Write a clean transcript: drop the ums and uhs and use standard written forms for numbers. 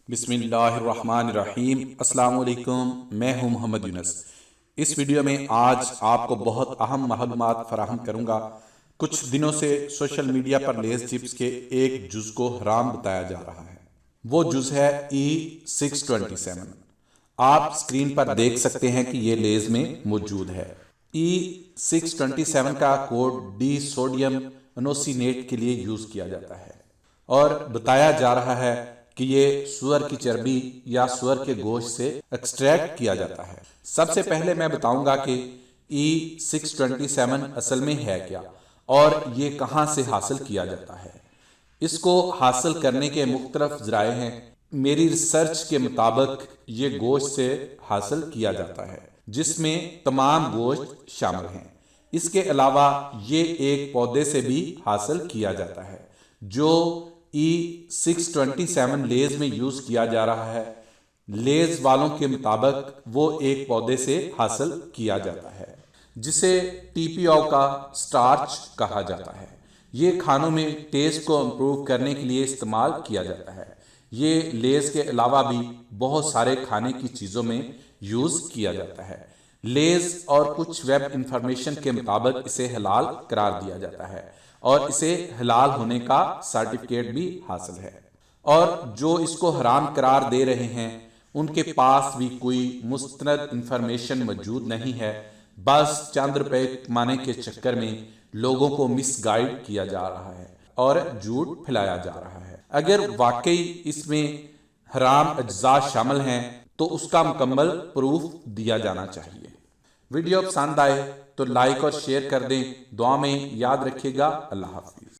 بسم اللہ الرحمن الرحیم۔ السلام علیکم، میں ہوں محمد یونس۔ اس ویڈیو میں آج آپ کو بہت اہم معلومات فراہم کروں گا۔ کچھ دنوں سے سوشل میڈیا پر لیز چپس کے ایک جز کو حرام بتایا جا رہا ہے۔ وہ جز ہے E627۔ آپ سکرین پر دیکھ سکتے ہیں کہ یہ لیز میں موجود ہے۔ E627 کا کوڈ ڈی سوڈیم انوسینیٹ کے لیے یوز کیا جاتا ہے اور بتایا جا رہا ہے کہ یہ سور کی چربی یا سور کے گوشت سے ایکسٹریکٹ کیا جاتا ہے۔ سب سے پہلے میں بتاؤں گا کہ E627 اصل میں ہے کیا اور یہ کہاں سے حاصل کیا جاتا ہے۔ اس کو حاصل کرنے کے مختلف ذرائع ہیں۔ میری ریسرچ کے مطابق یہ گوشت سے حاصل کیا جاتا ہے جس میں تمام گوشت شامل ہیں۔ اس کے علاوہ یہ ایک پودے سے بھی حاصل کیا جاتا ہے جو E627 لیز میں یوز کیا جا رہا ہے۔ لیز والوں کے مطابق وہ ایک پودے سے حاصل کیا جاتا ہے جسے TPO کا سٹارچ کہا جاتا ہے۔ یہ کھانوں میں ٹیسٹ کو امپروو کرنے کے لیے استعمال کیا جاتا ہے۔ یہ لیز کے علاوہ بھی بہت سارے کھانے کی چیزوں میں یوز کیا جاتا ہے۔ لیز اور کچھ ویب انفارمیشن کے مطابق اسے حلال قرار دیا جاتا ہے اور اسے حلال ہونے کا سرٹیفکیٹ بھی حاصل ہے، اور جو اس کو حرام قرار دے رہے ہیں ان کے پاس بھی کوئی مستند انفارمیشن موجود نہیں ہے۔ بس چند روپے کمانے کے چکر میں لوگوں کو مس گائیڈ کیا جا رہا ہے اور جھوٹ پھیلایا جا رہا ہے۔ اگر واقعی اس میں حرام اجزاء شامل ہیں تو اس کا مکمل پروف دیا جانا چاہیے۔ ویڈیو پسند آئے تو لائک اور شیئر کر دیں۔ دعا میں یاد رکھیے گا۔ اللہ حافظ۔